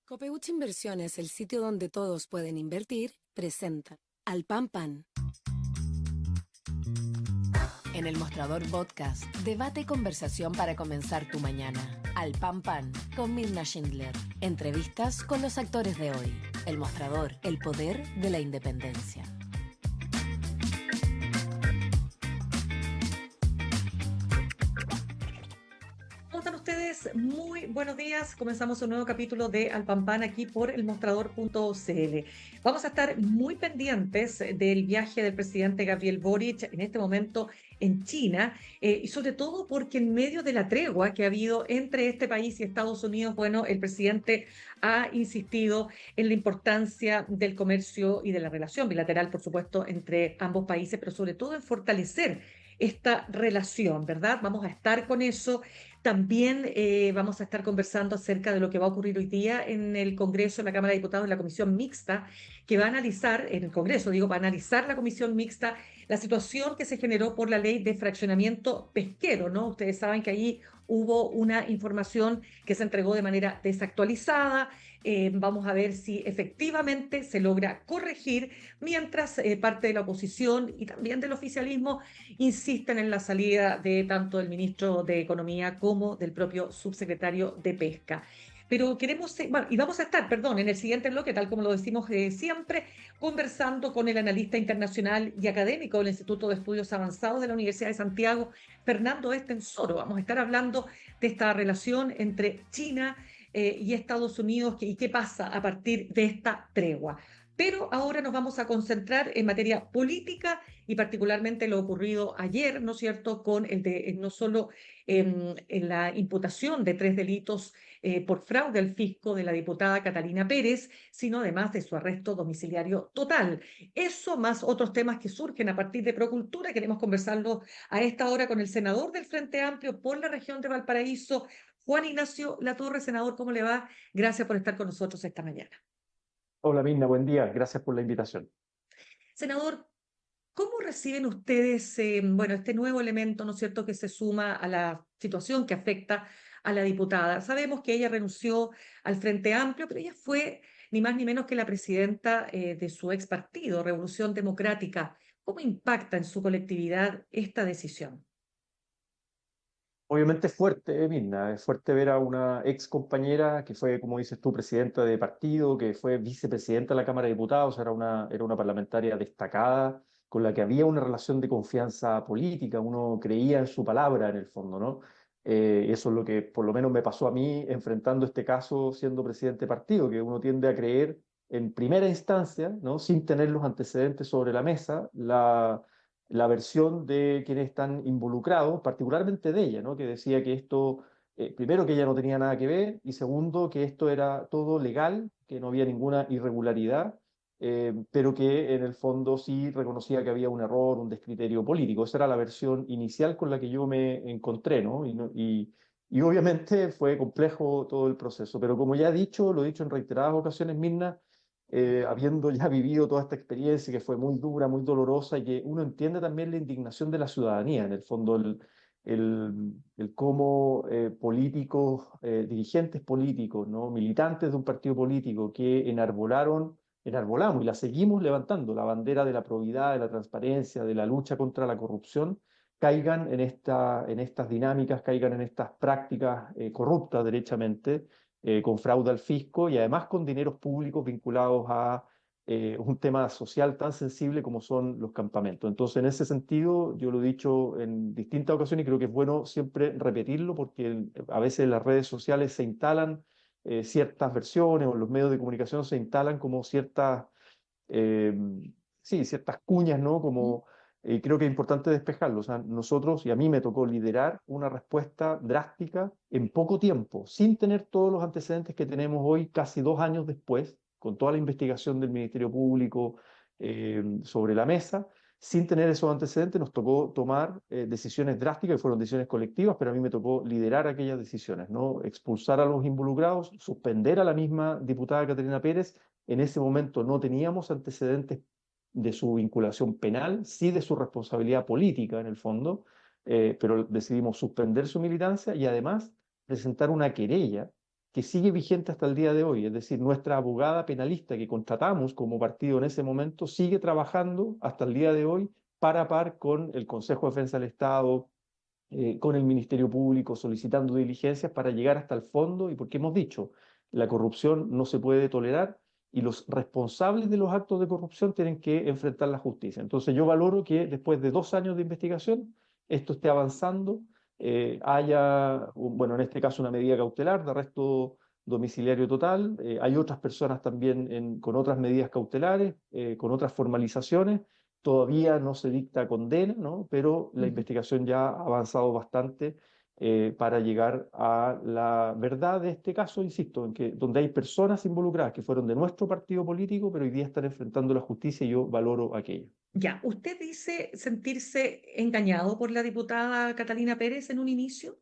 Copeuch Inversiones, el sitio donde todos pueden invertir, presenta Al Pan Pan. En el Mostrador Podcast, debate y conversación para comenzar tu mañana. Al Pan Pan, con Mirna Schindler. Entrevistas con los actores de hoy. El Mostrador, el poder de la independencia. ¿Cómo están ustedes? Muy buenos días. Comenzamos un nuevo capítulo de Al Pan Pan aquí por elmostrador.cl. Vamos a estar muy pendientes del viaje del presidente Gabriel Boric en este momento en China, y sobre todo porque en medio de la tregua que ha habido entre este país y Estados Unidos, bueno, el presidente ha insistido en la importancia del comercio y de la relación bilateral, por supuesto, entre ambos países, pero sobre todo en fortalecer esta relación, ¿verdad? Vamos a estar con eso. También vamos a estar conversando acerca de lo que va a ocurrir hoy día en el Congreso, en la Cámara de Diputados, en la Comisión Mixta, que va a analizar, en el Congreso, digo, va a analizar la Comisión Mixta la situación que se generó por la ley de fraccionamiento pesquero, ¿no? Ustedes saben que ahí hubo una información que se entregó de manera desactualizada. Vamos a ver si efectivamente se logra corregir, mientras parte de la oposición y también del oficialismo insisten en la salida de tanto del ministro de Economía como del propio subsecretario de Pesca. Pero queremos, bueno, y vamos a estar, perdón, en el siguiente bloque, tal como lo decimos siempre, conversando con el analista internacional y académico del Instituto de Estudios Avanzados de la Universidad de Santiago, Fernando Estensoro. Vamos a estar hablando de esta relación entre China y Estados Unidos y qué pasa a partir de esta tregua. Pero ahora nos vamos a concentrar en materia política y particularmente lo ocurrido ayer, ¿no es cierto?, con no solo en la imputación de 3 delitos por fraude al fisco de la diputada Catalina Pérez, sino además de su arresto domiciliario total. Eso más otros temas que surgen a partir de Procultura. Queremos conversarlo a esta hora con el senador del Frente Amplio por la región de Valparaíso, Juan Ignacio Latorre. Senador, ¿cómo le va? Gracias por estar con nosotros esta mañana. Hola Mirna, buen día. Gracias por la invitación. Senador, ¿cómo reciben ustedes, bueno, este nuevo elemento, ¿no es cierto?, que se suma a la situación que afecta a la diputada? Sabemos que ella renunció al Frente Amplio, pero ella fue ni más ni menos que la presidenta de su ex partido, Revolución Democrática. ¿Cómo impacta en su colectividad esta decisión? Obviamente es fuerte, Mirna, es fuerte ver a una ex compañera que fue, como dices tú, presidenta de partido, que fue vicepresidenta de la Cámara de Diputados, era una parlamentaria destacada, con la que había una relación de confianza política, uno creía en su palabra en el fondo, ¿no? Eso es lo que por lo menos me pasó a mí enfrentando este caso siendo presidente de partido, que uno tiende a creer en primera instancia, ¿no? Sin tener los antecedentes sobre la mesa, la versión de quienes están involucrados, particularmente de ella, ¿no? Que decía que esto, primero, que ella no tenía nada que ver, y segundo, que esto era todo legal, que no había ninguna irregularidad, pero que en el fondo sí reconocía que había un error, un descriterio político. Esa era la versión inicial con la que yo me encontré, ¿no? Y obviamente fue complejo todo el proceso, pero como ya he dicho, lo he dicho en reiteradas ocasiones, Mirna, habiendo ya vivido toda esta experiencia que fue muy dura, muy dolorosa, y que uno entiende también la indignación de la ciudadanía, en el fondo, el cómo políticos, dirigentes políticos, ¿no? Militantes de un partido político que enarbolamos y la seguimos levantando, la bandera de la probidad, de la transparencia, de la lucha contra la corrupción, caigan en estas dinámicas, caigan en estas prácticas corruptas, derechamente, con fraude al fisco y además con dineros públicos vinculados a un tema social tan sensible como son los campamentos. Entonces, en ese sentido, yo lo he dicho en distintas ocasiones y creo que es bueno siempre repetirlo porque a veces en las redes sociales se instalan ciertas versiones o en los medios de comunicación se instalan como eh, sí, ciertas cuñas, ¿no? Como creo que es importante despejarlo. O sea, nosotros, y a mí me tocó liderar una respuesta drástica en poco tiempo, sin tener todos los antecedentes que tenemos hoy, casi 2 años después, con toda la investigación del Ministerio Público sobre la mesa. Sin tener esos antecedentes, nos tocó tomar decisiones drásticas, que fueron decisiones colectivas, pero a mí me tocó liderar aquellas decisiones, ¿no? Expulsar a los involucrados, suspender a la misma diputada Catalina Pérez. En ese momento no teníamos antecedentes de su vinculación penal, sí de su responsabilidad política en el fondo, pero decidimos suspender su militancia y además presentar una querella que sigue vigente hasta el día de hoy. Es decir, nuestra abogada penalista que contratamos como partido en ese momento sigue trabajando hasta el día de hoy par a par con el Consejo de Defensa del Estado, con el Ministerio Público, solicitando diligencias para llegar hasta el fondo, y porque hemos dicho, la corrupción no se puede tolerar y los responsables de los actos de corrupción tienen que enfrentar la justicia. Entonces yo valoro que después de 2 años de investigación esto esté avanzando, haya, bueno, en este caso una medida cautelar de arresto domiciliario total, hay otras personas también con otras medidas cautelares, con otras formalizaciones. Todavía no se dicta condena, ¿no? Pero la Ujú. investigación ya ha avanzado bastante, para llegar a la verdad de este caso, insisto, en que donde hay personas involucradas que fueron de nuestro partido político, pero hoy día están enfrentando la justicia y yo valoro aquello. Ya, usted dice sentirse engañado por la diputada Catalina Pérez en un inicio.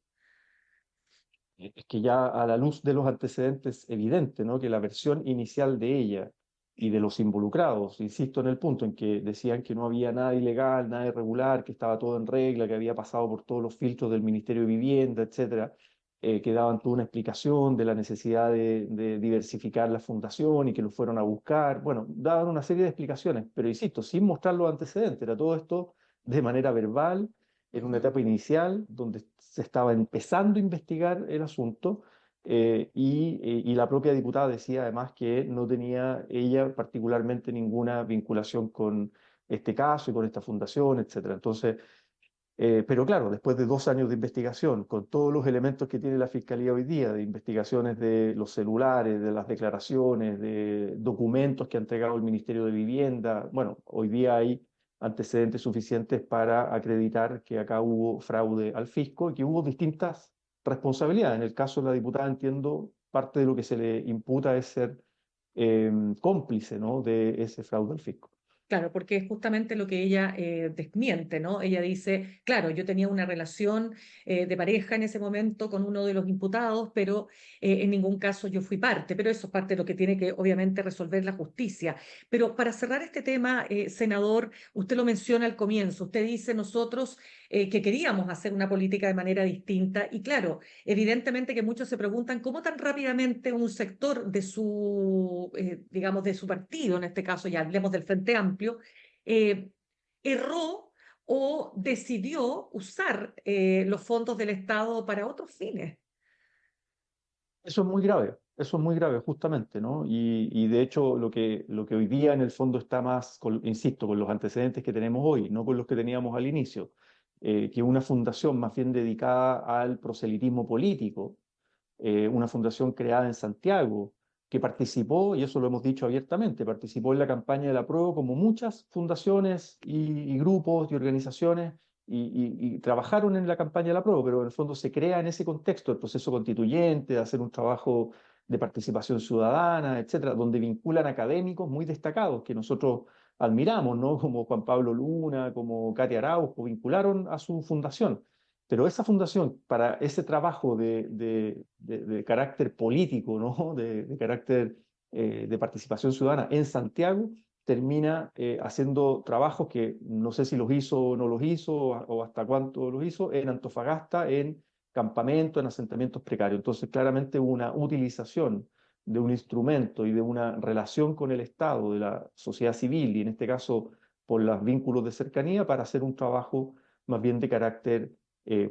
Es que ya a la luz de los antecedentes evidente, ¿no? Que la versión inicial de ella y de los involucrados, insisto en el punto en que decían que no había nada ilegal, nada irregular, que estaba todo en regla, que había pasado por todos los filtros del Ministerio de Vivienda, etcétera, que daban toda una explicación de la necesidad de diversificar la fundación y que lo fueron a buscar. Bueno, daban una serie de explicaciones, pero insisto, sin mostrar los antecedentes, era todo esto de manera verbal en una Ujú. etapa inicial donde se estaba empezando a investigar el asunto, y la propia diputada decía además que no tenía ella particularmente ninguna vinculación con este caso y con esta fundación, etcétera. Entonces, pero claro, después de 2 años de investigación, con todos los elementos que tiene la Fiscalía hoy día, de investigaciones de los celulares, de las declaraciones, de documentos que ha entregado el Ministerio de Vivienda, bueno, hoy día hay antecedentes suficientes para acreditar que acá hubo fraude al fisco y que hubo distintas responsabilidades. En el caso de la diputada, entiendo, parte de lo que se le imputa es ser cómplice, ¿no? De ese fraude al fisco. Claro, porque es justamente lo que ella desmiente, ¿no? Ella dice, claro, yo tenía una relación de pareja en ese momento con uno de los imputados, pero en ningún caso yo fui parte, pero eso es parte de lo que tiene que obviamente resolver la justicia. Pero para cerrar este tema, senador, usted lo menciona al comienzo, usted dice nosotros que queríamos hacer una política de manera distinta y claro, evidentemente que muchos se preguntan cómo tan rápidamente un sector de su, digamos, de su partido, en este caso ya hablemos del Frente Amplio, eh, erró o decidió usar los fondos del Estado para otros fines. Eso es muy grave justamente, ¿no? Y de hecho lo que hoy día en el fondo está más, insisto, con los antecedentes que tenemos hoy, no con los que teníamos al inicio, que una fundación más bien dedicada al proselitismo político, una fundación creada en Santiago, que participó, y eso lo hemos dicho abiertamente, participó en la campaña del apruebo como muchas fundaciones y grupos y organizaciones, y trabajaron en la campaña del apruebo, pero en el fondo se crea en ese contexto el proceso constituyente, de hacer un trabajo de participación ciudadana, etcétera, donde vinculan académicos muy destacados que nosotros admiramos, ¿no? Como Juan Pablo Luna, como Katia Araujo, vincularon a su fundación. Pero esa fundación, para ese trabajo de carácter político, ¿no? De carácter, de participación ciudadana en Santiago, termina haciendo trabajos que no sé si los hizo o no los hizo, o hasta cuánto los hizo, en Antofagasta, en campamentos, en asentamientos precarios. Entonces, claramente hubo una utilización de un instrumento y de una relación con el Estado, de la sociedad civil, y en este caso por los vínculos de cercanía, para hacer un trabajo más bien de carácter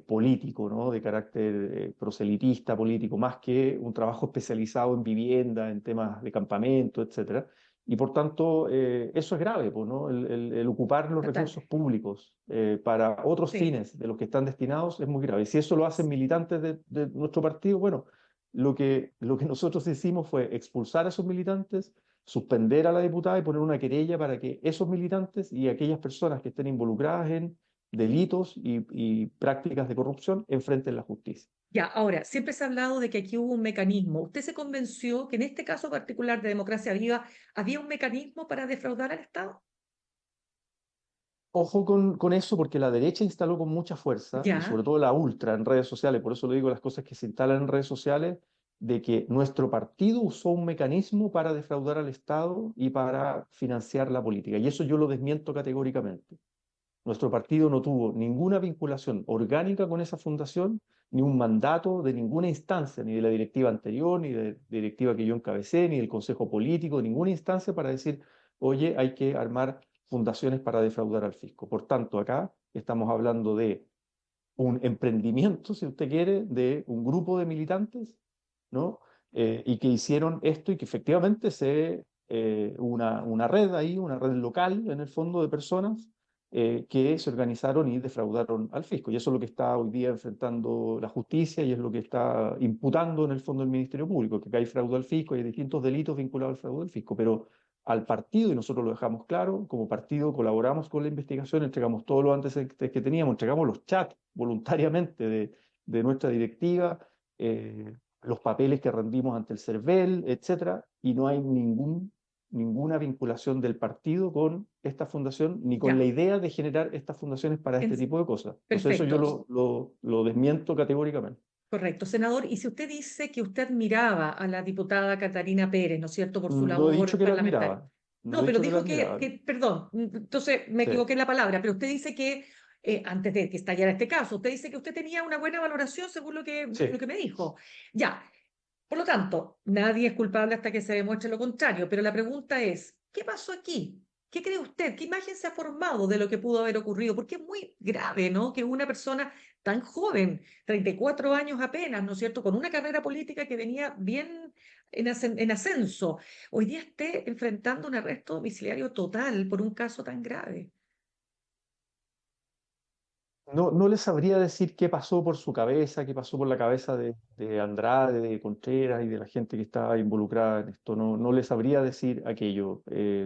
político, ¿no? De carácter proselitista político, más que un trabajo especializado en vivienda, en temas de campamento, etcétera. Y por tanto, eso es grave, pues, ¿no? El ocupar los Total. recursos públicos para otros Sí. fines de los que están destinados es muy grave. Si eso lo hacen militantes de nuestro partido, bueno, lo que nosotros hicimos fue expulsar a esos militantes, suspender a la diputada y poner una querella para que esos militantes y aquellas personas que estén involucradas en delitos y prácticas de corrupción enfrenten la justicia. Ya, ahora, siempre se ha hablado de que aquí hubo un mecanismo. ¿Usted se convenció que en este caso particular de Democracia Viva había un mecanismo para defraudar al Estado? Ojo con eso, porque la derecha instaló con mucha fuerza, y Ya. sobre todo la ultra en redes sociales, por eso le digo las cosas que se instalan en redes sociales, de que nuestro partido usó un mecanismo para defraudar al Estado y para financiar la política. Y eso yo lo desmiento categóricamente. Nuestro partido no tuvo ninguna vinculación orgánica con esa fundación, ni un mandato de ninguna instancia, ni de la directiva anterior, ni de la directiva que yo encabecé, ni del Consejo Político, de ninguna instancia para decir, oye, hay que armar fundaciones para defraudar al fisco. Por tanto, acá estamos hablando de un emprendimiento, si usted quiere, de un grupo de militantes, ¿no? Y que hicieron esto y que efectivamente una red ahí, una red local, en el fondo, de personas que se organizaron y defraudaron al fisco. Y eso es lo que está hoy día enfrentando la justicia y es lo que está imputando en el fondo el Ministerio Público, que acá hay fraude al fisco, hay distintos delitos vinculados al fraude al fisco, pero al partido, y nosotros lo dejamos claro, como partido colaboramos con la investigación, entregamos todos los antecedentes que teníamos, entregamos los chats voluntariamente de nuestra directiva, los papeles que rendimos ante el CERVEL, etcétera, y no hay ninguna vinculación del partido con esta fundación, ni con la Ya, idea de generar estas fundaciones para este en- tipo de cosas. Entonces eso yo perfecto. lo desmiento categóricamente. Correcto, senador. Y si usted dice que usted admiraba a la diputada Catarina Pérez, ¿no es cierto?, por su No he dicho labor que la parlamentaria. admiraba, no No, he pero dicho que la dijo admiraba. perdón, entonces me Sí, equivoqué en la palabra, pero usted dice que, antes de que estallara este caso, usted dice que usted tenía una buena valoración según lo sí. que me dijo. Ya, por lo tanto, nadie es culpable hasta que se demuestre lo contrario, pero la pregunta es, ¿qué pasó aquí? ¿Qué cree usted? ¿Qué imagen se ha formado de lo que pudo haber ocurrido? Porque es muy grave, ¿no? Que una persona tan joven, 34 años apenas, ¿no es cierto?, con una carrera política que venía bien en ascenso, hoy día esté enfrentando un arresto domiciliario total por un caso tan grave. No les sabría decir qué pasó por su cabeza, qué pasó por la cabeza de Andrade, de Contreras y de la gente que estaba involucrada en esto. No les sabría decir aquello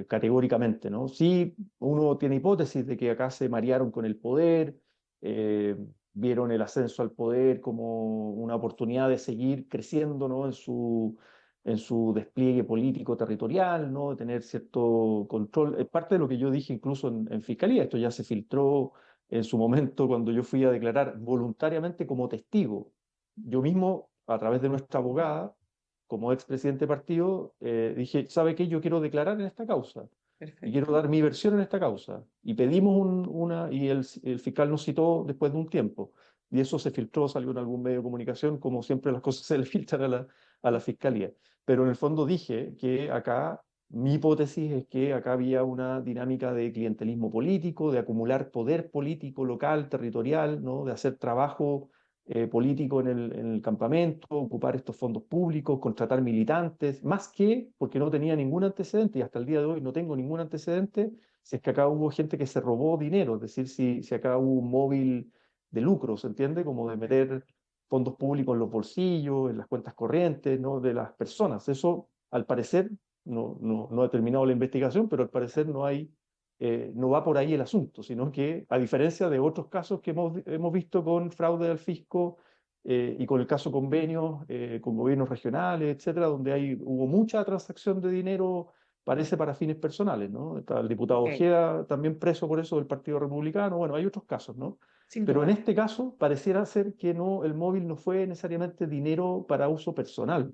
categóricamente, ¿no? Sí, uno tiene hipótesis de que acá se marearon con el poder, eh, vieron el ascenso al poder como una oportunidad de seguir creciendo, ¿no? En su despliegue político territorial, ¿no? De tener cierto control. Es parte de lo que yo dije incluso en Fiscalía. Esto ya se filtró en su momento cuando yo fui a declarar voluntariamente como testigo. Yo mismo, a través de nuestra abogada, como expresidente de partido, dije, ¿sabe qué? Yo quiero declarar en esta causa y quiero Perfecto. dar mi versión en esta causa. Y pedimos y el fiscal nos citó después de un tiempo. Y eso se filtró, salió en algún medio de comunicación, como siempre las cosas se le filtran a la fiscalía. Pero en el fondo dije que acá mi hipótesis es que acá había una dinámica de clientelismo político, de acumular poder político local, territorial, ¿no? De hacer trabajo político en el campamento, ocupar estos fondos públicos, contratar militantes, más que porque no tenía ningún antecedente y hasta el día de hoy no tengo ningún antecedente, si es que acá hubo gente que se robó dinero, es decir, si acá hubo un móvil de lucro, ¿se entiende? Como de meter fondos públicos en los bolsillos, en las cuentas corrientes, ¿no? De las personas. Eso, al parecer, no ha terminado la investigación, pero al parecer no va por ahí el asunto, sino que, a diferencia de otros casos que hemos visto con fraude al fisco y con el caso convenios con gobiernos regionales, etcétera, donde hubo mucha transacción de dinero, parece para fines personales, ¿no? Está el diputado Ok, Ojeda también preso por eso del Partido Republicano, bueno, hay otros casos, ¿no? sin Pero en duda. este caso pareciera ser que no, el móvil no fue necesariamente dinero para uso personal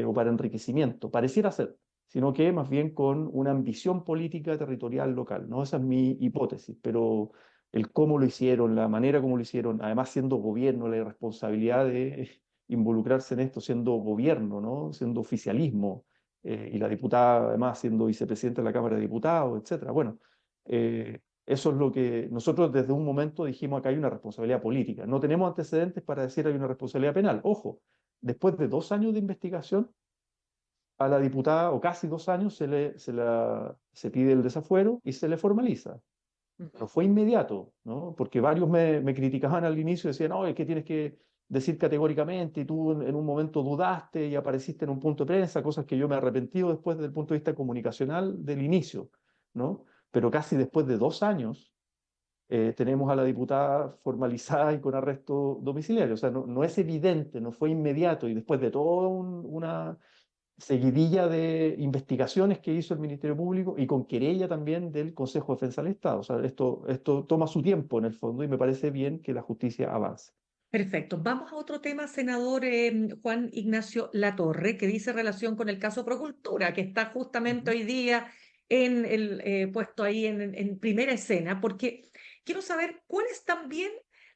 o para enriquecimiento, pareciera ser, sino que más bien con una ambición política territorial local, ¿no? Esa es mi hipótesis, pero el cómo lo hicieron, la manera como lo hicieron, además siendo gobierno, la irresponsabilidad de involucrarse en esto siendo gobierno, ¿no? Siendo oficialismo, y la diputada además siendo vicepresidenta de la Cámara de Diputados, etcétera. Bueno, eso es lo que nosotros desde un momento dijimos acá hay una responsabilidad política. No tenemos antecedentes para decir hay una responsabilidad penal. Ojo, después de 2 años de investigación, a la diputada, o casi 2 años, se pide el desafuero y se le formaliza. Ujú. No fue inmediato, ¿no? Porque varios me criticaban al inicio y decían, no, es que tienes que decir categóricamente y tú en un momento dudaste y apareciste en un punto de prensa, cosas que yo me he arrepentido después desde el punto de vista comunicacional del inicio, ¿no? Pero casi después de 2 años tenemos a la diputada formalizada y con arresto domiciliario. O sea, no es evidente, no fue inmediato y después de toda una seguidilla de investigaciones que hizo el Ministerio Público y con querella también del Consejo de Defensa del Estado. O sea, esto toma su tiempo en el fondo y me parece bien que la justicia avance. Perfecto. Vamos a otro tema, senador Juan Ignacio Latorre, que dice relación con el caso Procultura, que está justamente Ujú. hoy día en puesto ahí en primera escena, porque quiero saber cuál es también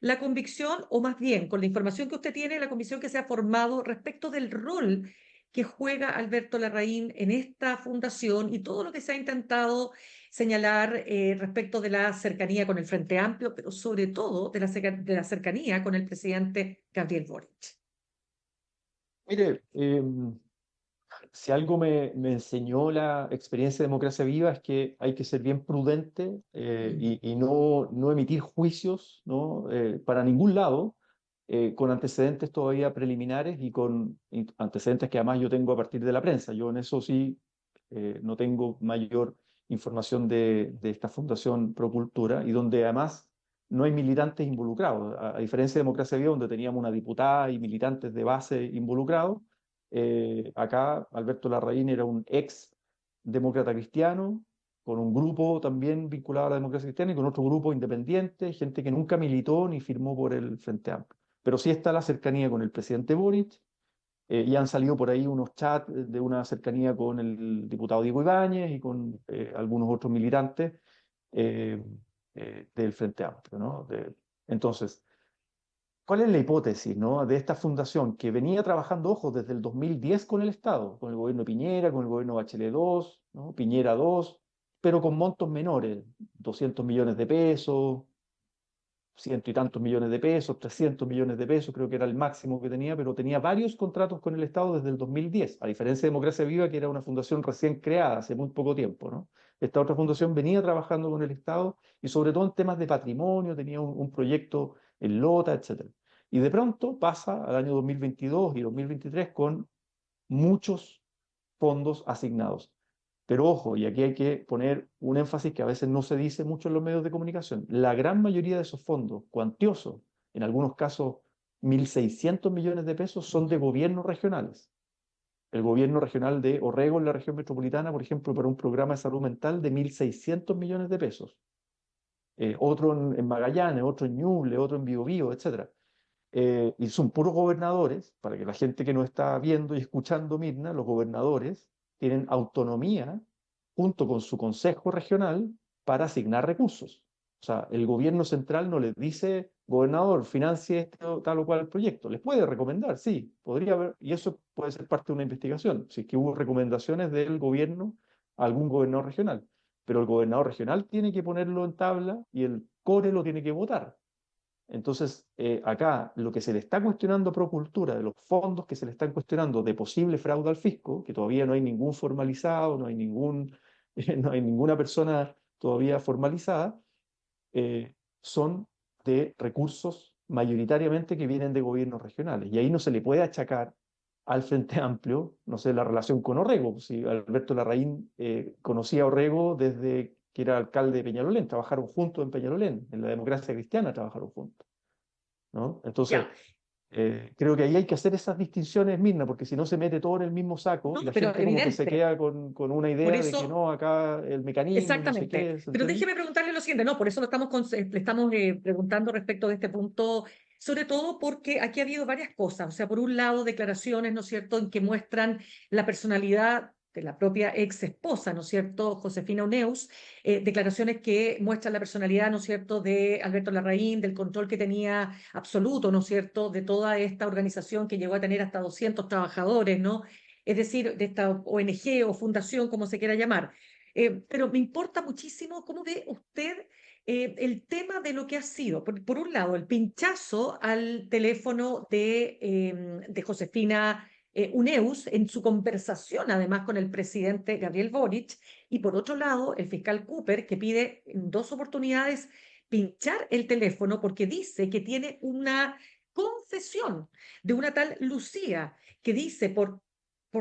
la convicción, o más bien, con la información que usted tiene, la convicción que se ha formado respecto del rol que juega Alberto Larraín en esta fundación y todo lo que se ha intentado señalar respecto de la cercanía con el Frente Amplio, pero sobre todo de la cercanía con el presidente Gabriel Boric? Mire, si algo me enseñó la experiencia de Democracia Viva es que hay que ser bien prudente y no emitir juicios, ¿no? Para ningún lado, con antecedentes todavía preliminares y con antecedentes que además yo tengo a partir de la prensa. Yo en eso sí no tengo mayor información de esta Fundación Pro Cultura y donde además no hay militantes involucrados. A diferencia de Democracia Viva, donde teníamos una diputada y militantes de base involucrados, acá Alberto Larraín era un ex demócrata cristiano, con un grupo también vinculado a la democracia cristiana y con otro grupo independiente, gente que nunca militó ni firmó por el Frente Amplio. Pero sí está la cercanía con el presidente Boric, y han salido por ahí unos chats de una cercanía con el diputado Diego Ibáñez y con algunos otros militantes eh, del Frente Amplio, ¿no? Entonces, ¿cuál es la hipótesis, ¿no? De esta fundación que venía trabajando, ojo, desde el 2010 con el Estado, con el gobierno de Piñera, con el gobierno Bachelet 2, ¿no? Piñera 2, pero con montos menores, 200 millones de pesos, ciento y tantos millones de pesos, 300 millones de pesos, creo que era el máximo que tenía, pero tenía varios contratos con el Estado desde el 2010, a diferencia de Democracia Viva, que era una fundación recién creada hace muy poco tiempo, ¿no? Esta otra fundación venía trabajando con el Estado y sobre todo en temas de patrimonio, tenía un proyecto en Lota, etcétera. Y de pronto pasa al año 2022 y 2023 con muchos fondos asignados. Pero ojo, y aquí hay que poner un énfasis que a veces no se dice mucho en los medios de comunicación. La gran mayoría de esos fondos, cuantiosos, en algunos casos 1.600 millones de pesos, son de gobiernos regionales. El gobierno regional de Orrego, en la región metropolitana, por ejemplo, para un programa de salud mental de 1.600 millones de pesos. Otro en Magallanes, otro en Ñuble, otro en Biobío, etc. Y son puros gobernadores, para que la gente que nos está viendo y escuchando, Mirna, los gobernadores tienen autonomía junto con su consejo regional para asignar recursos. O sea, el gobierno central no les dice, gobernador, financie este o tal o cual proyecto. Les puede recomendar, sí, podría haber, y eso puede ser parte de una investigación, si es que hubo recomendaciones del gobierno a algún gobernador regional. Pero el gobernador regional tiene que ponerlo en tabla y el core lo tiene que votar. Entonces, acá lo que se le está cuestionando a Procultura, de los fondos que se le están cuestionando de posible fraude al fisco, que todavía no hay ningún formalizado, no hay no hay ninguna persona todavía formalizada, son de recursos mayoritariamente que vienen de gobiernos regionales. Y ahí no se le puede achacar al Frente Amplio, no sé, la relación con Orrego. Si Alberto Larraín conocía a Orrego desde que era alcalde de Peñalolén, trabajaron juntos en Peñalolén, en la democracia cristiana trabajaron juntos, ¿no? Entonces, Ya, creo que ahí hay que hacer esas distinciones, Mirna, porque si no se mete todo en el mismo saco no, y la pero gente como que se evidente. queda con una Por idea de que eso no, acá el mecanismo y no sé exactamente. qué, ¿se Pero entiende? déjeme preguntarle lo siguiente, no, por eso lo estamos, le estamos preguntando respecto de este punto, sobre todo porque aquí ha habido varias cosas. O sea, por un lado, declaraciones, ¿no es cierto?, en que muestran la personalidad de la propia ex esposa, ¿no es cierto?, Josefina Uneus, declaraciones que muestran la personalidad, ¿no es cierto?, de Alberto Larraín, del control que tenía absoluto, ¿no es cierto?, de toda esta organización que llegó a tener hasta 200 trabajadores, ¿no? Es decir, de esta ONG o fundación, como se quiera llamar. Pero me importa muchísimo cómo ve usted el tema de lo que ha sido, por un lado, el pinchazo al teléfono de Josefina Uneus en su conversación, además, con el presidente Gabriel Boric, y por otro lado, el fiscal Cooper, que pide en dos oportunidades pinchar el teléfono porque dice que tiene una confesión de una tal Lucía, que dice por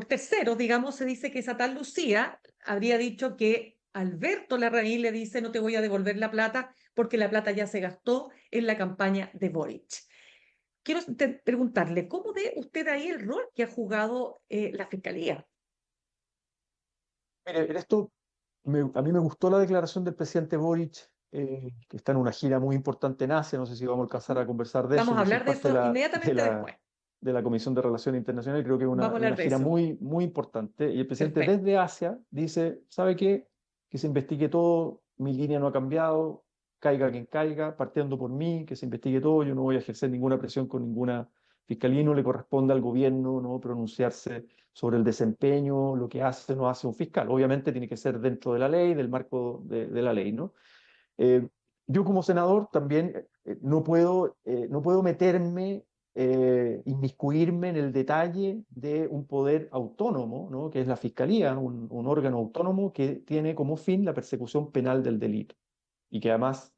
terceros, digamos, se dice que esa tal Lucía habría dicho que Alberto Larraín le dice no te voy a devolver la plata porque la plata ya se gastó en la campaña de Boric. Quiero preguntarle, ¿cómo ve usted ahí el rol que ha jugado la Fiscalía? Mire, en esto a mí me gustó la declaración del presidente Boric, que está en una gira muy importante en Asia, no sé si vamos a alcanzar a conversar de eso, Vamos a yo soy hablar de parte eso inmediatamente después. de la Comisión de Relaciones Internacionales, creo que Vamos a es hablar una de gira eso. muy importante, y el presidente Perfecto. desde Asia dice, ¿sabe qué? Que se investigue todo, mi línea no ha cambiado, caiga quien caiga, partiendo por mí, que se investigue todo, yo no voy a ejercer ninguna presión con ninguna fiscalía, y no le corresponde al gobierno no pronunciarse sobre el desempeño, lo que hace o no hace un fiscal. Obviamente tiene que ser dentro de la ley, del marco de la ley, ¿no? Eh, yo como senador también no puedo meterme, inmiscuirme en el detalle de un poder autónomo, ¿no? Que es la Fiscalía, un órgano autónomo que tiene como fin la persecución penal del delito y que además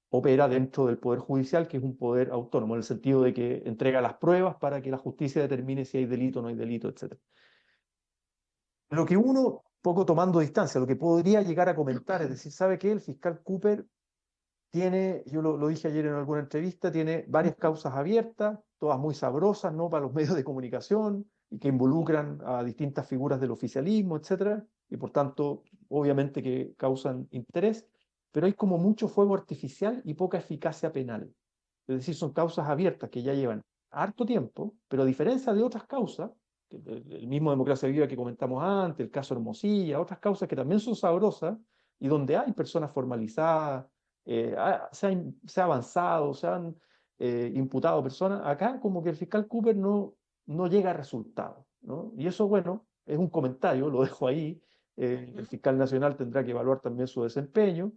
opera dentro del Poder Judicial, que es un poder autónomo, en el sentido de que entrega las pruebas para que la justicia determine si hay delito o no hay delito, etc. Lo que uno, poco tomando distancia, lo que podría llegar a comentar, es decir, ¿sabe qué? El fiscal Cooper tiene, yo lo dije ayer en alguna entrevista, tiene varias causas abiertas, todas muy sabrosas, ¿no? Para los medios de comunicación y que involucran a distintas figuras del oficialismo, etcétera, y por tanto, obviamente que causan interés, pero hay como mucho fuego artificial y poca eficacia penal. Es decir, son causas abiertas que ya llevan harto tiempo, pero a diferencia de otras causas, el mismo Democracia Viva que comentamos antes, el caso Hermosilla, otras causas que también son sabrosas y donde hay personas formalizadas, se ha avanzado, se han imputado personas, acá como que el fiscal Cooper no llega a resultados, ¿no? Y eso, bueno, es un comentario, lo dejo ahí. El fiscal nacional tendrá que evaluar también su desempeño.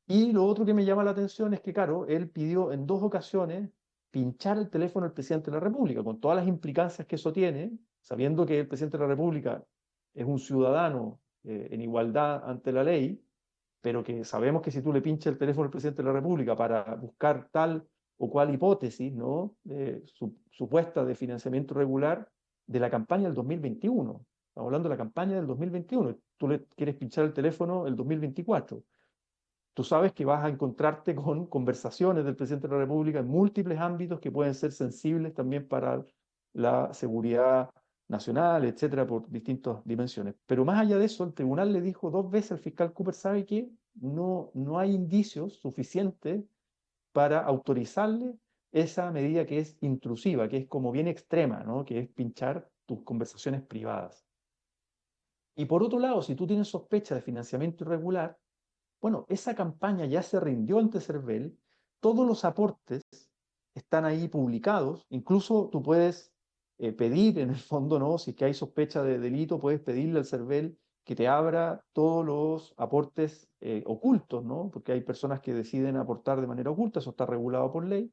Y lo otro que me llama la atención es que, claro, él pidió en 2 ocasiones pinchar el teléfono del presidente de la República, con todas las implicancias que eso tiene, sabiendo que el presidente de la República es un ciudadano en igualdad ante la ley, pero que sabemos que si tú le pinchas el teléfono al presidente de la República para buscar tal o cual hipótesis, ¿no? Supuesta de financiamiento irregular de la campaña del 2021. Estamos hablando de la campaña del 2021. Tú le quieres pinchar el teléfono el 2024. Tú sabes que vas a encontrarte con conversaciones del presidente de la República en múltiples ámbitos que pueden ser sensibles también para la seguridad nacional, etcétera, por distintas dimensiones. Pero más allá de eso, el tribunal le dijo 2 veces al fiscal Cooper, ¿sabe qué? No hay indicios suficientes para autorizarle esa medida que es intrusiva, que es como bien extrema, ¿no? Que es pinchar tus conversaciones privadas. Y por otro lado, si tú tienes sospecha de financiamiento irregular, bueno, esa campaña ya se rindió ante CERVEL, todos los aportes están ahí publicados, incluso tú puedes pedir, en el fondo, ¿no? Si es que hay sospecha de delito, puedes pedirle al CERVEL que te abra todos los aportes ocultos, ¿no? Porque hay personas que deciden aportar de manera oculta, eso está regulado por ley,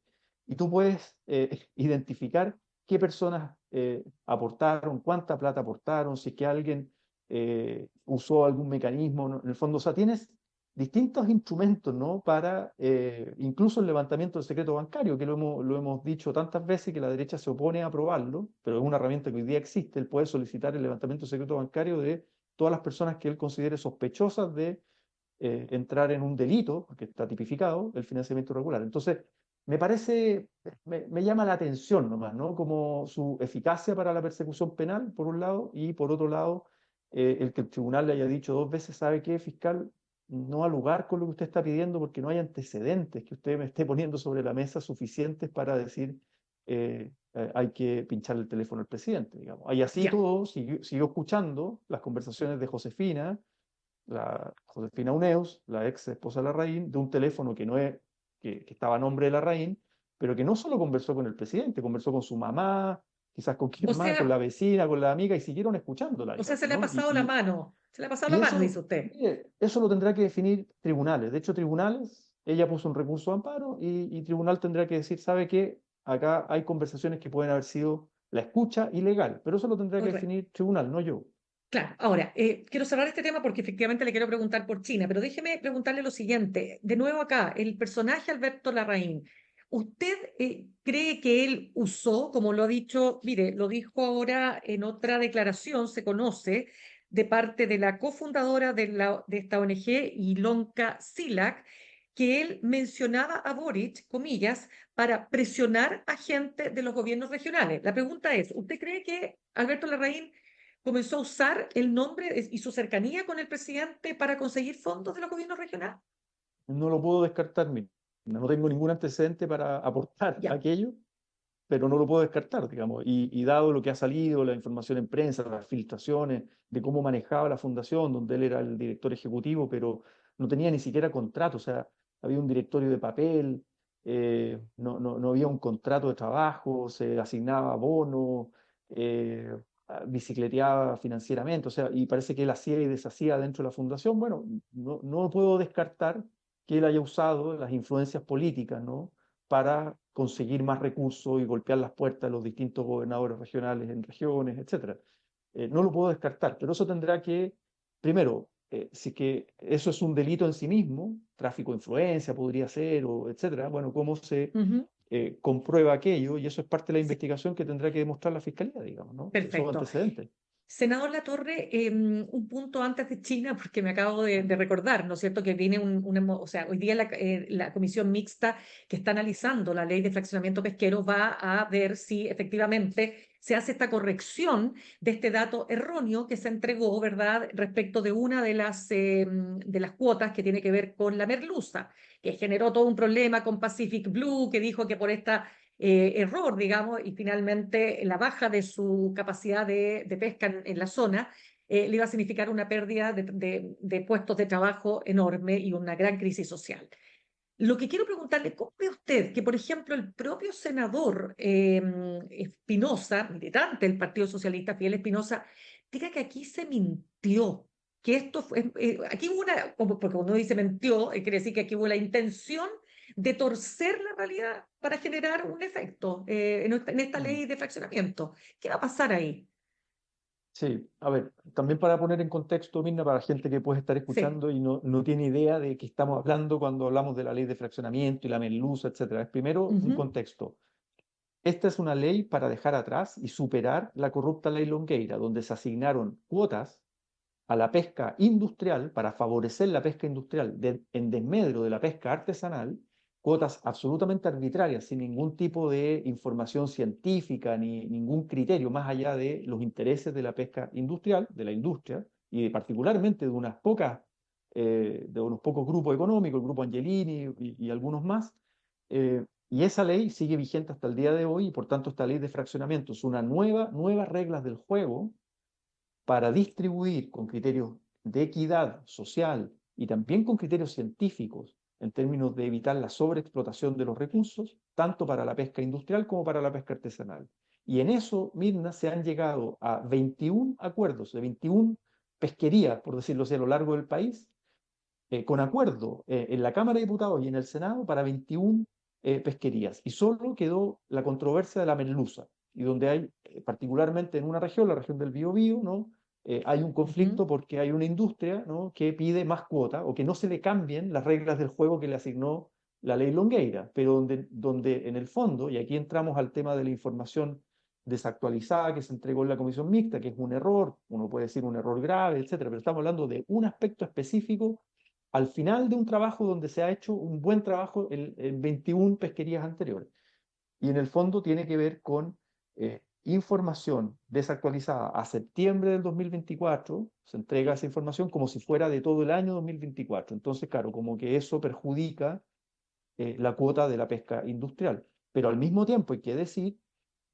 y tú puedes identificar qué personas aportaron, cuánta plata aportaron, si es que alguien usó algún mecanismo, ¿no? En el fondo, o sea, tienes distintos instrumentos, ¿no? Para incluso el levantamiento del secreto bancario, que lo hemos dicho tantas veces que la derecha se opone a aprobarlo, pero es una herramienta que hoy día existe. Él puede solicitar el levantamiento del secreto bancario de todas las personas que él considere sospechosas de entrar en un delito, porque está tipificado, el financiamiento irregular. Entonces, me parece, me llama la atención nomás, ¿no? Como su eficacia para la persecución penal, por un lado, y por otro lado, el que el tribunal le haya dicho 2 veces, ¿sabe qué, fiscal? No ha lugar con lo que usted está pidiendo porque no hay antecedentes que usted me esté poniendo sobre la mesa suficientes para decir hay que pinchar el teléfono al presidente, digamos. Y así Ya. todo, siguió escuchando las conversaciones de Josefina Uneus, la ex esposa de Larraín, de un teléfono que, no es, que estaba a nombre de Larraín, pero que no solo conversó con el presidente, conversó con su mamá, quizás con quién O más, con sea, la vecina, con la amiga, y siguieron escuchándola, o sea, digamos, se le ha ¿no? pasado la mano. Se le ha pasado Y la mano, eso, dice usted. mire, eso lo tendrá que definir tribunales. De hecho, tribunales, ella puso un recurso de amparo y tribunal tendrá que decir, ¿sabe qué? Acá hay conversaciones que pueden haber sido la escucha ilegal, pero eso lo tendrá que Correcto. definir tribunal, no yo. Claro, ahora, quiero cerrar este tema porque efectivamente le quiero preguntar por China, pero déjeme preguntarle lo siguiente. De nuevo acá, el personaje Alberto Larraín, ¿usted cree que él usó, como lo ha dicho, mire, lo dijo ahora en otra declaración, se conoce, de parte de la cofundadora de esta ONG, Ilonka Silak, que él mencionaba a Boric, comillas, para presionar a gente de los gobiernos regionales? La pregunta es, ¿usted cree que Alberto Larraín comenzó a usar el nombre y su cercanía con el presidente para conseguir fondos de los gobiernos regionales? No lo puedo descartar, mire. No tengo ningún antecedente para aportar Ya, aquello, pero no lo puedo descartar, digamos. Y dado lo que ha salido, la información en prensa, las filtraciones de cómo manejaba la fundación, donde él era el director ejecutivo, pero no tenía ni siquiera contrato, o sea, había un directorio de papel, no había un contrato de trabajo, se asignaba bono, bicicleteaba financieramente, o sea, y parece que él hacía y deshacía dentro de la fundación. Bueno, no puedo descartar que él haya usado las influencias políticas, ¿no? Para conseguir más recursos y golpear las puertas de los distintos gobernadores regionales en regiones, etcétera. No lo puedo descartar, pero eso tendrá que, primero, si que eso es un delito en sí mismo, tráfico de influencia podría ser, o etcétera, bueno, cómo se Ujú. comprueba aquello, y eso es parte de la Sí, investigación que tendrá que demostrar la fiscalía, digamos, ¿no? Son perfecto. antecedentes. Senador Latorre, un punto antes de China, porque me acabo de recordar, ¿no es cierto?, que viene o sea, hoy día la comisión mixta que está analizando la ley de fraccionamiento pesquero va a ver si efectivamente se hace esta corrección de este dato erróneo que se entregó, ¿verdad?, respecto de una de las cuotas que tiene que ver con la merluza, que generó todo un problema con Pacific Blue, que dijo que por esta error, digamos, y finalmente la baja de su capacidad de pesca en la zona, le iba a significar una pérdida de puestos de trabajo enorme y una gran crisis social. Lo que quiero preguntarle, ¿cómo ve usted que, por ejemplo, el propio senador Espinosa, militante del Partido Socialista, Fidel Espinosa, diga que aquí se mintió? Que esto fue, aquí hubo porque cuando uno dice mintió, quiere decir que aquí hubo la intención de torcer la realidad para generar un efecto en esta Mm. ley de fraccionamiento. ¿Qué va a pasar ahí? Sí, a ver, también para poner en contexto, Mirna, para la gente que puede estar Sí. escuchando y no tiene idea de qué estamos hablando cuando hablamos de la ley de fraccionamiento y la merluza, etcétera. Es primero un Ujú. contexto. Esta es una ley para dejar atrás y superar la corrupta ley Longueira, donde se asignaron cuotas a la pesca industrial para favorecer la pesca industrial en desmedro de la pesca artesanal, cuotas absolutamente arbitrarias, sin ningún tipo de información científica ni ningún criterio más allá de los intereses de la pesca industrial, de la industria, y particularmente de de unos pocos grupos económicos, el grupo Angelini y algunos más. Y esa ley sigue vigente hasta el día de hoy, y por tanto esta ley de fraccionamiento es una nuevas reglas del juego para distribuir con criterios de equidad social y también con criterios científicos en términos de evitar la sobreexplotación de los recursos, tanto para la pesca industrial como para la pesca artesanal. Y en eso, Mirna, se han llegado a 21 acuerdos de 21 pesquerías, por decirlo así, a lo largo del país, con acuerdo en la Cámara de Diputados y en el Senado para 21 pesquerías. Y solo quedó la controversia de la merluza, y donde hay, particularmente en una región, la región del Biobío, ¿no? Hay un Ujú. conflicto porque hay una industria, ¿no? que pide más cuota o que no se le cambien las reglas del juego que le asignó la ley Longueira, pero donde en el fondo, y aquí entramos al tema de la información desactualizada que se entregó en la comisión mixta, que es un error, uno puede decir un error grave, etcétera, pero estamos hablando de un aspecto específico al final de un trabajo donde se ha hecho un buen trabajo en 21 pesquerías anteriores. Y en el fondo tiene que ver con información desactualizada a septiembre del 2024, se entrega esa información como si fuera de todo el año 2024. Entonces, claro, como que eso perjudica la cuota de la pesca industrial. Pero al mismo tiempo hay que decir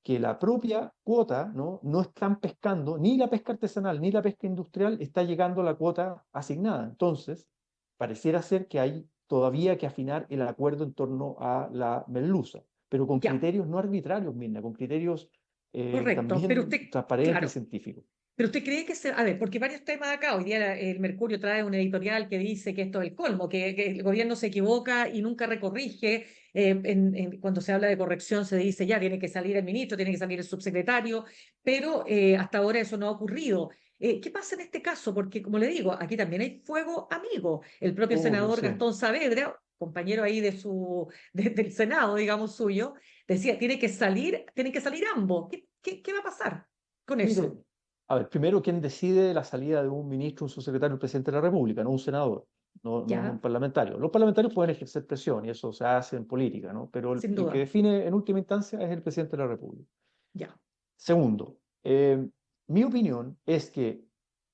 que la propia cuota, no están pescando, ni la pesca artesanal ni la pesca industrial está llegando a la cuota asignada. Entonces, pareciera ser que hay todavía que afinar el acuerdo en torno a la merluza, pero con Ya, criterios no arbitrarios, Mirna, con criterios correcto. Pero también usted, transparentes y claro. científicos. Pero usted cree que a ver, porque varios temas acá, hoy día el Mercurio trae un editorial que dice que esto es el colmo, que el gobierno se equivoca y nunca recorrige. Cuando se habla de corrección se dice ya, tiene que salir el ministro, tiene que salir el subsecretario, pero hasta ahora eso no ha ocurrido. ¿Qué pasa en este caso? Porque, como le digo, aquí también hay fuego amigo. El propio Obvio, senador sí. Gastón Saavedra, compañero ahí del Senado, digamos, suyo, decía, tienen que salir ambos. ¿Qué va a pasar con Mire, eso? a ver, primero, ¿quién decide la salida de un ministro, un subsecretario, el presidente de la República, no un senador, no un Ya. parlamentario? Los parlamentarios pueden ejercer presión y eso se hace en política, ¿no? Pero Sin el que duda, define en última instancia es el presidente de la República. ya. Segundo, mi opinión es que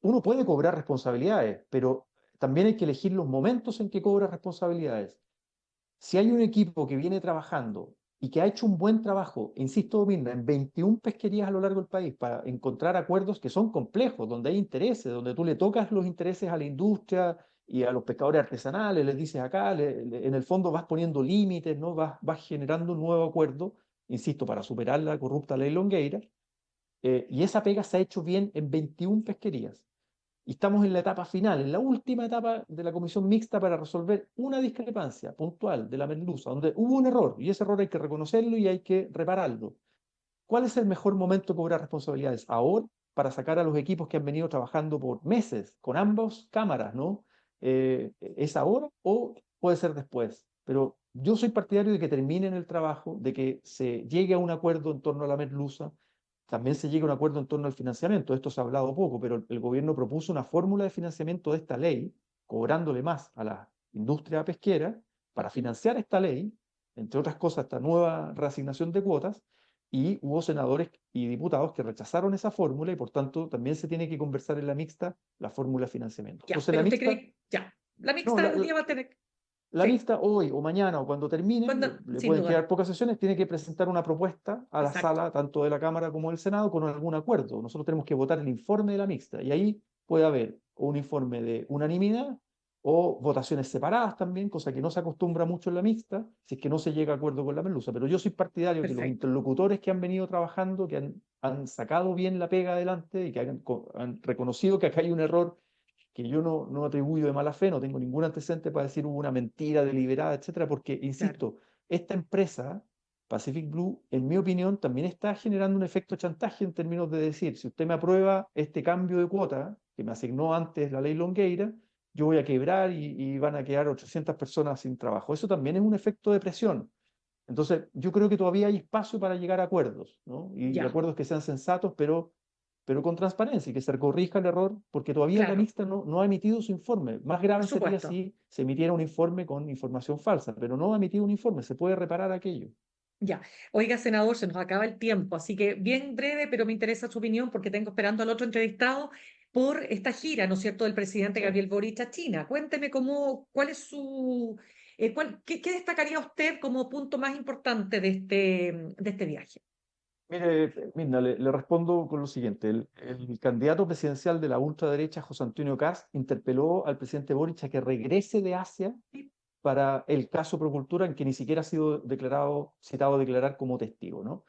uno puede cobrar responsabilidades, pero también hay que elegir los momentos en que cobra responsabilidades. Si hay un equipo que viene trabajando y que ha hecho un buen trabajo, insisto, Mirna, en 21 pesquerías a lo largo del país para encontrar acuerdos que son complejos, donde hay intereses, donde tú le tocas los intereses a la industria y a los pescadores artesanales les dices acá, en el fondo vas poniendo límites, ¿no? Vas generando un nuevo acuerdo, insisto, para superar la corrupta ley Longueira, y esa pega se ha hecho bien en 21 pesquerías. Y estamos en la etapa final, en la última etapa de la comisión mixta para resolver una discrepancia puntual de la merluza, donde hubo un error, y ese error hay que reconocerlo y hay que repararlo. ¿Cuál es el mejor momento de cobrar responsabilidades? Ahora, para sacar a los equipos que han venido trabajando por meses con ambas cámaras, ¿no? ¿Es ahora o puede ser después? Pero yo soy partidario de que terminen el trabajo, de que se llegue a un acuerdo en torno a la merluza, también se llegue a un acuerdo en torno al financiamiento. Esto se ha hablado poco, pero el gobierno propuso una fórmula de financiamiento de esta ley, cobrándole más a la industria pesquera para financiar esta ley, entre otras cosas, esta nueva reasignación de cuotas, y hubo senadores y diputados que rechazaron esa fórmula y por tanto también se tiene que conversar en la mixta la fórmula de financiamiento. Ya, Entonces pero la usted mixta, cree, ya, la no, mixta hoy día va a tener, la sí, mixta hoy o mañana o cuando termine, le sin pueden quedar duda, pocas sesiones, tiene que presentar una propuesta a la exacto. sala, tanto de la Cámara como del Senado, con algún acuerdo. Nosotros tenemos que votar el informe de la mixta y ahí puede haber un informe de unanimidad o votaciones separadas también, cosa que no se acostumbra mucho en la mixta, si es que no se llega a acuerdo con la merluza. Pero yo soy partidario que los Perfecto. interlocutores que han venido trabajando, que han sacado bien la pega adelante y que han reconocido que acá hay un error que yo no atribuyo de mala fe, no tengo ningún antecedente para decir hubo una mentira deliberada, etcétera, porque, Claro, insisto, esta empresa, Pacific Blue, en mi opinión, también está generando un efecto chantaje en términos de decir, si usted me aprueba este cambio de cuota que me asignó antes la ley Longueira, yo voy a quebrar y van a quedar 800 personas sin trabajo. Eso también es un efecto de presión. Entonces, yo creo que todavía hay espacio para llegar a acuerdos, ¿no? Y ya, acuerdos que sean sensatos, pero con transparencia y que se corrija el error, porque todavía la claro, mixta no ha emitido su informe. Más por grave sería supuesto. si se emitiera un informe con información falsa, pero no ha emitido un informe, se puede reparar aquello. Ya. Oiga, senador, se nos acaba el tiempo, así que bien breve, pero me interesa su opinión porque tengo esperando al otro entrevistado por esta gira, ¿no es cierto?, del presidente Sí. Gabriel Boric a China. Cuénteme cuál es su, qué destacaría usted como punto más importante de este viaje. Mire, Mirna, le respondo con lo siguiente. El candidato presidencial de la ultraderecha, José Antonio Kast, interpeló al presidente Boric a que regrese de Asia para el caso Procultura, en que ni siquiera ha sido citado a declarar como testigo, ¿no?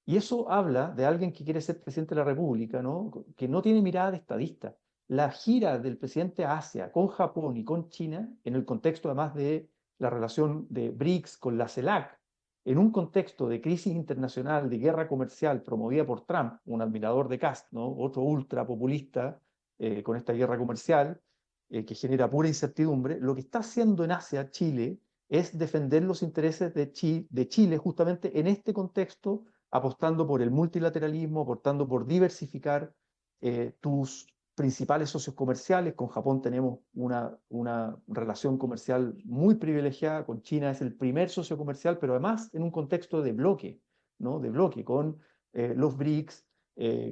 Y eso habla de alguien que quiere ser presidente de la República, ¿no? Que no tiene mirada de estadista. La gira del presidente a Asia con Japón y con China, en el contexto además de la relación de BRICS con la CELAC, en un contexto de crisis internacional, de guerra comercial promovida por Trump, un admirador de Kast, ¿no? Otro ultra populista con esta guerra comercial que genera pura incertidumbre, lo que está haciendo en Asia Chile es defender los intereses de Chile justamente en este contexto, apostando por el multilateralismo, apostando por diversificar tus principales socios comerciales. Con Japón tenemos una relación comercial muy privilegiada, con China es el primer socio comercial, pero además en un contexto de bloque, ¿no? De bloque con los BRICS,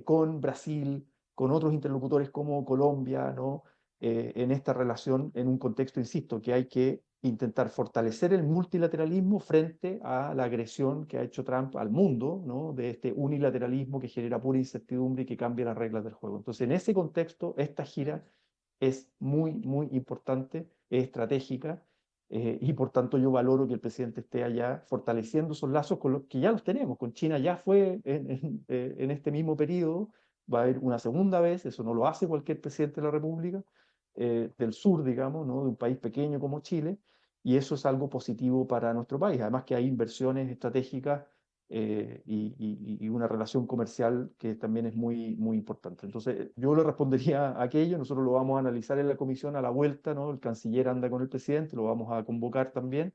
con Brasil, con otros interlocutores como Colombia, ¿no? En esta relación, en un contexto, insisto, que hay que intentar fortalecer el multilateralismo frente a la agresión que ha hecho Trump al mundo, ¿no? De este unilateralismo que genera pura incertidumbre y que cambia las reglas del juego. Entonces, en ese contexto, esta gira es muy importante, es estratégica, y por tanto yo valoro que el presidente esté allá fortaleciendo esos lazos con los que ya los tenemos. Con China ya fue en este mismo periodo, va a haber una segunda vez, eso no lo hace cualquier presidente de la República, del sur, digamos, ¿no? De un país pequeño como Chile, y eso es algo positivo para nuestro país. Además que hay inversiones estratégicas y una relación comercial que también es muy importante. Entonces, yo le respondería a aquello, nosotros lo vamos a analizar en la comisión a la vuelta, ¿no? El canciller anda con el presidente, lo vamos a convocar también,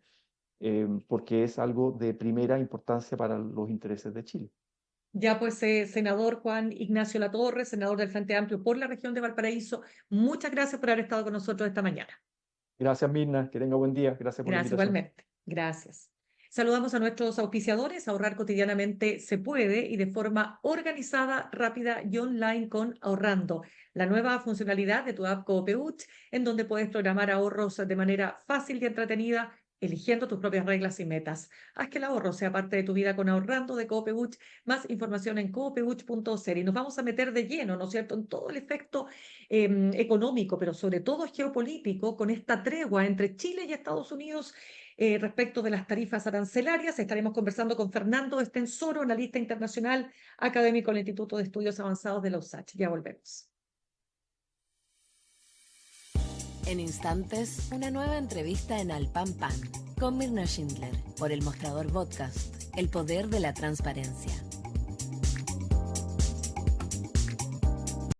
porque es algo de primera importancia para los intereses de Chile. Ya pues, senador Juan Ignacio Latorre, senador del Frente Amplio por la región de Valparaíso, muchas gracias por haber estado con nosotros esta mañana. Gracias, Mirna, que tenga buen día, gracias por la Gracias invitación. igualmente. Gracias. Saludamos a nuestros auspiciadores. Ahorrar cotidianamente se puede y de forma organizada, rápida y online con Ahorrando, la nueva funcionalidad de tu app Coopeuch, en donde puedes programar ahorros de manera fácil y entretenida eligiendo tus propias reglas y metas. Haz que el ahorro sea parte de tu vida con Ahorrando de Coopebutch. Más información en coopebutch.cl. Y nos vamos a meter de lleno, ¿no es cierto?, en todo el efecto económico, pero sobre todo geopolítico, con esta tregua entre Chile y Estados Unidos respecto de las tarifas arancelarias. Estaremos conversando con Fernando Estensoro, analista internacional, académico del Instituto de Estudios Avanzados de la USACH. Ya volvemos. En instantes, una nueva entrevista en Al Pan Pan con Mirna Schindler por El Mostrador Podcast, el poder de la transparencia.